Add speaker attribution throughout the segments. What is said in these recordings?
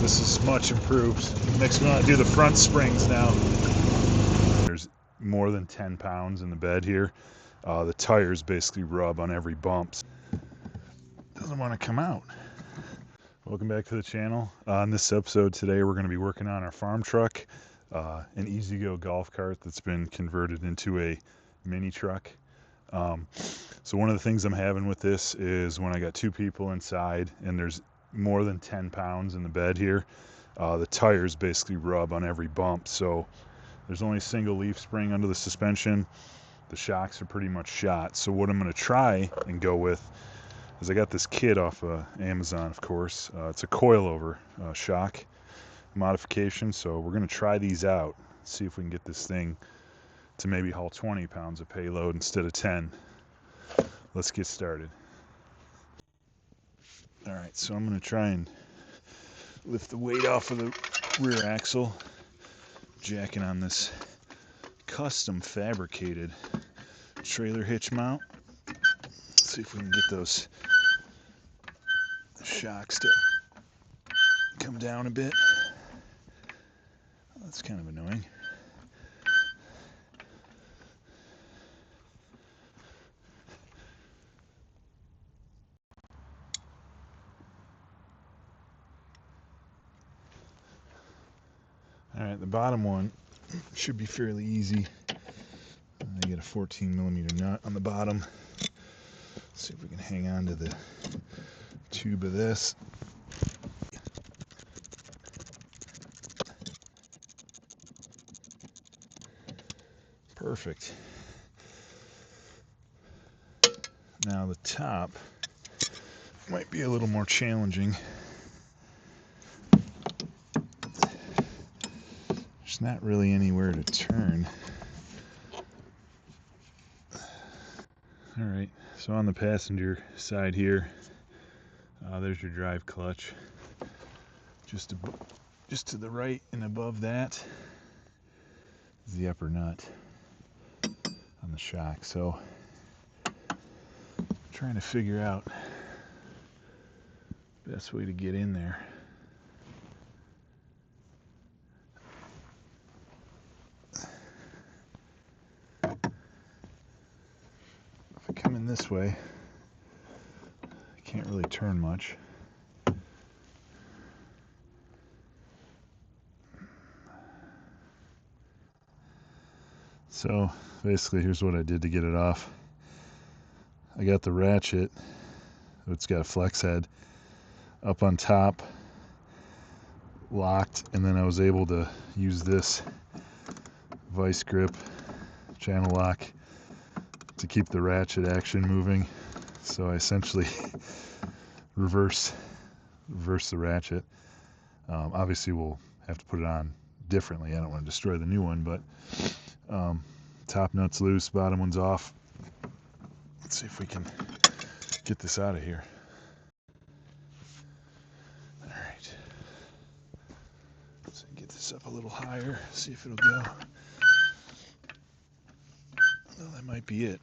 Speaker 1: This is much improved. Makes me want to do the front springs now. There's more than 10 pounds in the bed here. The tires basically rub on every bump. Doesn't want to come out. Welcome back to the channel. On this episode today, we're going to be working on our farm truck, an E-Z-GO golf cart that's been converted into a mini truck. So one of the things I'm having with this is when I got two people inside and there's more than 10 pounds in the bed here, the tires basically rub on every bump. So there's only a single leaf spring under the suspension. The shocks are pretty much shot. So what I'm going to try and go with is I got this kit off Amazon, of course. It's a coil-over shock modification. So we're going to try these out, see if we can get this thing to maybe haul 20 pounds of payload instead of 10. Let's get started. All right, so I'm going to try and lift the weight off of the rear axle, jacking on this custom fabricated trailer hitch mount. Let's see if we can get those shocks to come down a bit. That's kind of annoying. All right, the bottom one should be fairly easy. I get a 14mm nut on the bottom. Let's see if we can hang on to the tube of this. Perfect. Now the top might be a little more challenging. There's not really anywhere to turn. All right, so on the passenger side here, there's your drive clutch. Just to the right and above that is the upper nut on the shock. So I'm trying to figure out the best way to get in there. If I come in this way, I can't really turn much. So basically, here's what I did to get it off. I got the ratchet, it's got a flex head, up on top, locked, and then I was able to use this vice grip channel lock to keep the ratchet action moving. So I essentially reverse the ratchet. Obviously we'll have to put it on differently. I don't want to destroy the new one, but top nut's loose, bottom one's off. Let's see if we can get this out of here. All right, so get this up a little higher, see if it'll go. Well, that might be it.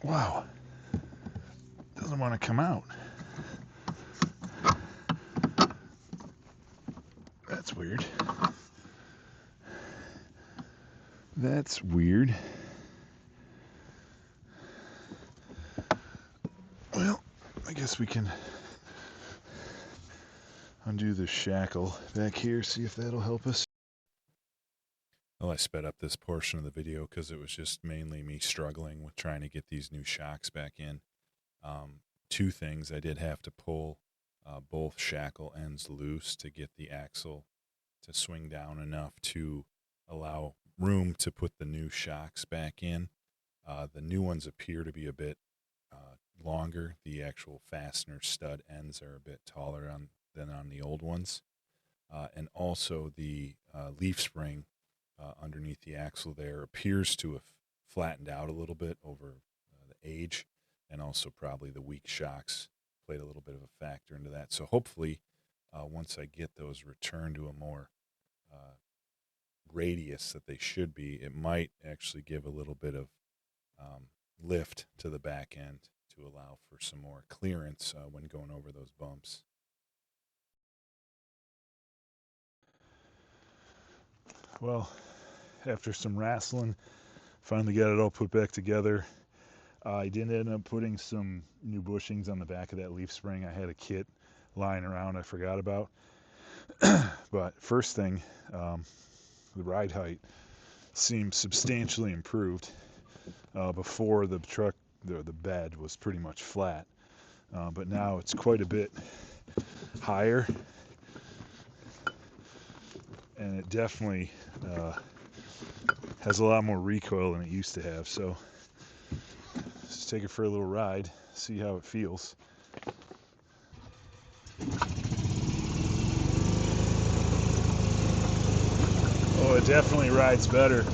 Speaker 1: Wow, doesn't want to come out. That's weird. That's weird. Well, I guess we can undo the shackle back here, see if that'll help us. Well, I sped up this portion of the video because it was just mainly me struggling with trying to get these new shocks back in. Two things, I did have to pull both shackle ends loose to get the axle to swing down enough to allow room to put the new shocks back in. The new ones appear to be a bit longer. The actual fastener stud ends are a bit taller than on the old ones. And also the leaf spring underneath the axle there appears to have flattened out a little bit over the age, and also probably the weak shocks played a little bit of a factor into that. So hopefully, once I get those returned to a more radius that they should be, it might actually give a little bit of lift to the back end to allow for some more clearance when going over those bumps. Well, after some wrestling, finally got it all put back together. I did end up putting some new bushings on the back of that leaf spring. I had a kit lying around I forgot about. But first thing, the ride height seems substantially improved. Before the truck, the bed was pretty much flat, but now it's quite a bit higher, and it definitely has a lot more recoil than it used to have. So let's take it for a little ride, see how it feels. Oh, it definitely rides better.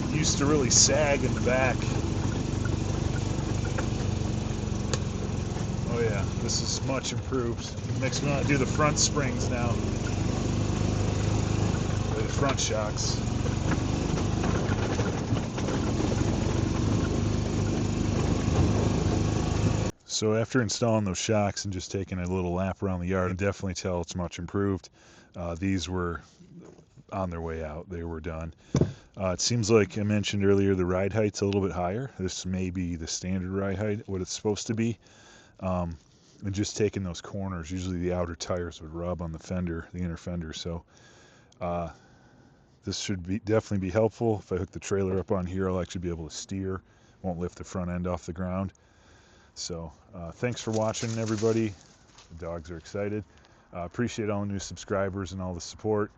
Speaker 1: It used to really sag in the back. Oh yeah, this is much improved. Makes me want to do the front springs now, or the front shocks. So after installing those shocks and just taking a little lap around the yard, I can definitely tell it's much improved. These were on their way out. They were done. It seems like I mentioned earlier, the ride height's a little bit higher. This may be the standard ride height, what it's supposed to be. And just taking those corners, usually the outer tires would rub on the fender, the inner fender. So this should definitely be helpful. If I hook the trailer up on here, I'll actually be able to steer. Won't lift the front end off the ground. So thanks for watching, everybody. The dogs are excited. Appreciate all the new subscribers and all the support.